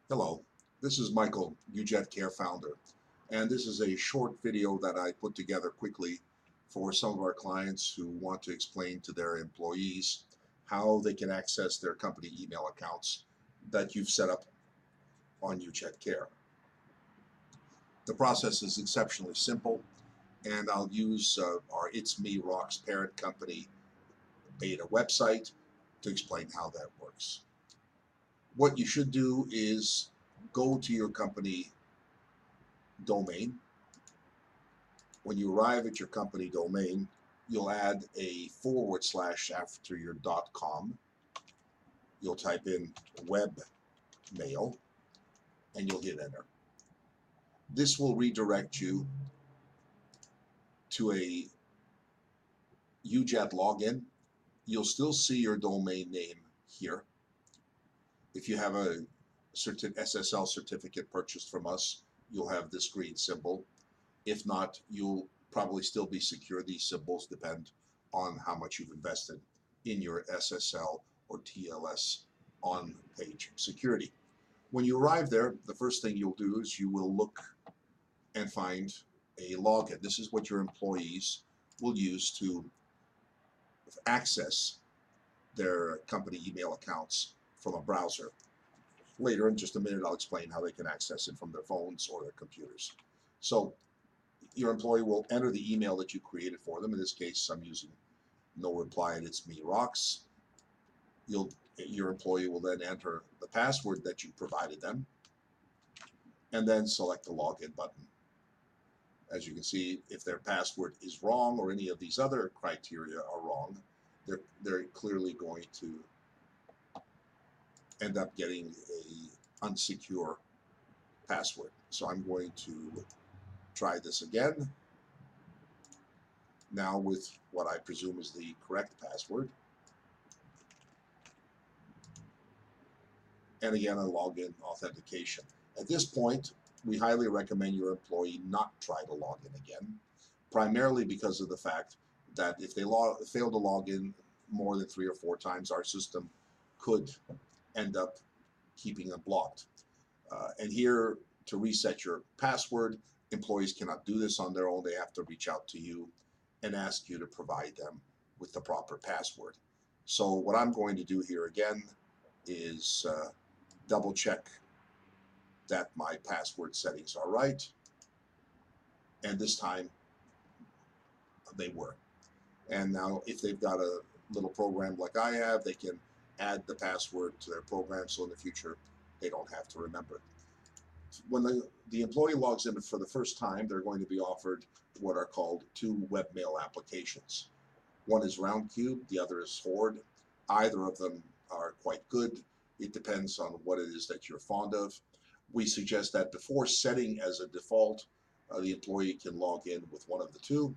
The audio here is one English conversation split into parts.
Hello, this is Michael, UJAT Care founder, and this is a short video that I put together quickly for some of our clients who want to explain to their employees how they can access their company email accounts that you've set up on UJAT Care. The process is exceptionally simple, and I'll use our It's Me Rocks parent company beta website to explain how that works. What you should do is go to your company domain. When you arrive at your company domain, you'll add a / after your .com. You'll type in webmail and you'll hit enter. This will redirect you to a UJAT login. You'll still see your domain name here. If you have a SSL certificate purchased from us, you'll have this green symbol. If not, you'll probably still be secure. These symbols depend on how much you've invested in your SSL or TLS on-page security. When you arrive there, the first thing you'll do is you will look and find a login. This is what your employees will use to access their company email accounts from a browser. Later, in just a minute, I'll explain how they can access it from their phones or their computers. So your employee will enter the email that you created for them. In this case, I'm using no reply and It's Me Rocks. Your employee will then enter the password that you provided them and then select the login button. As you can see, if their password is wrong or any of these other criteria are wrong, they're clearly going to end up getting a unsecure password. So I'm going to try this again, now with what I presume is the correct password. And again, a login authentication. At this point, we highly recommend your employee not try to log in again, primarily because of the fact that if they fail to log in more than 3 or 4 times, our system could end up keeping them blocked. And here, to reset your password, employees cannot do this on their own. They have to reach out to you and ask you to provide them with the proper password. So what I'm going to do here again is double check that my password settings are right, and this time they were. And now if they've got a little program like I have, they can add the password to their program so in the future they don't have to remember it. When the employee logs in for the first time, they're going to be offered what are called 2 webmail applications. One is Roundcube, the other is Horde. Either of them are quite good. It depends on what it is that you're fond of. We suggest that before setting as a default, the employee can log in with one of the 2,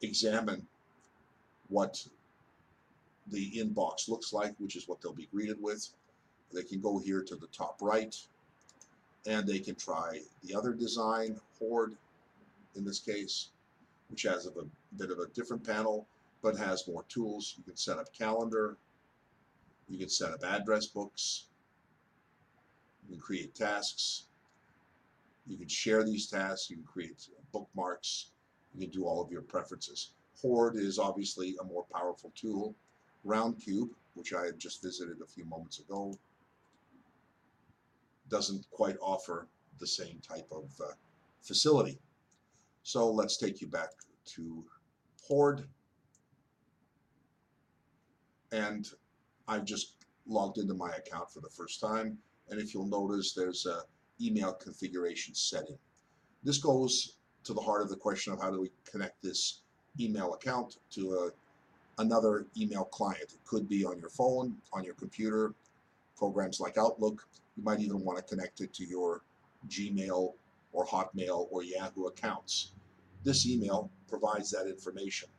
examine what the inbox looks like, which is what they'll be greeted with. They can go here to the top right, and they can try the other design, Horde in this case, which has a bit of a different panel, but has more tools. You can set up calendar, you can set up address books, you can create tasks, you can share these tasks, you can create bookmarks, you can do all of your preferences. Horde is obviously a more powerful tool. Roundcube, which I had just visited a few moments ago, doesn't quite offer the same type of facility. So let's take you back to Horde, and I've just logged into my account for the first time, and if you'll notice, there's a email configuration setting. This goes to the heart of the question of how do we connect this email account to another email client. It could be on your phone, on your computer, programs like Outlook. You might even want to connect it to your Gmail or Hotmail or Yahoo accounts. This email provides that information.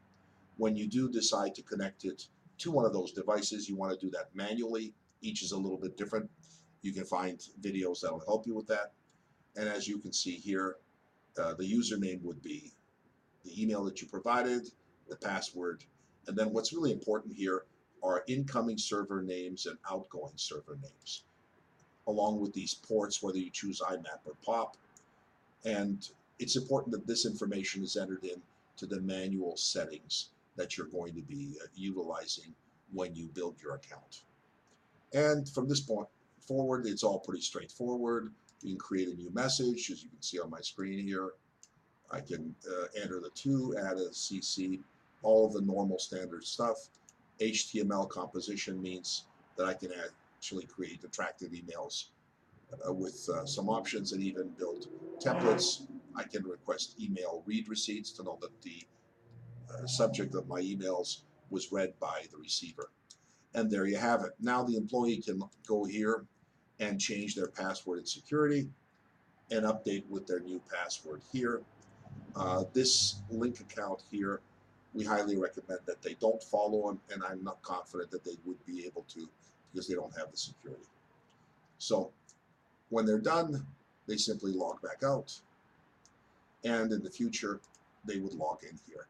When you do decide to connect it to one of those devices, you want to do that manually. Each is a little bit different. You can find videos that will help you with that. And as you can see here, the username would be the email that you provided, the password, and then what's really important here are incoming server names and outgoing server names. along with these ports, whether you choose IMAP or POP. And it's important that this information is entered in to the manual settings that you're going to be utilizing when you build your account. And from this point forward, it's all pretty straightforward. You can create a new message, as you can see on my screen here. I can enter the to, add a CC, all of the normal standard stuff. HTML composition means that I can actually create attractive emails with some options and even build templates. I can request email read receipts to know that the subject of my emails was read by the receiver. And there you have it. Now the employee can go here and change their password and security and update with their new password here. This link account here, we highly recommend that they don't follow them, and I'm not confident that they would be able to because they don't have the security. So when they're done, they simply log back out, and in the future, they would log in here.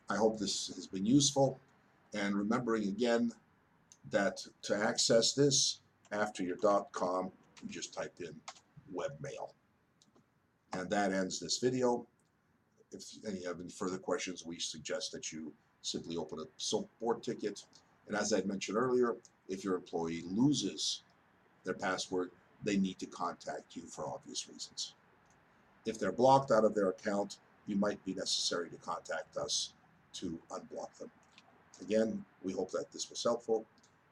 I hope this has been useful, and remembering again that to access this after your .com, you just type in webmail. And that ends this video. If you have any further questions, we suggest that you simply open a support ticket. And as I mentioned earlier, if your employee loses their password, they need to contact you for obvious reasons. If they're blocked out of their account, you might be necessary to contact us to unblock them. Again, we hope that this was helpful,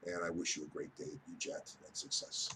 and I wish you a great day at UJAT and success.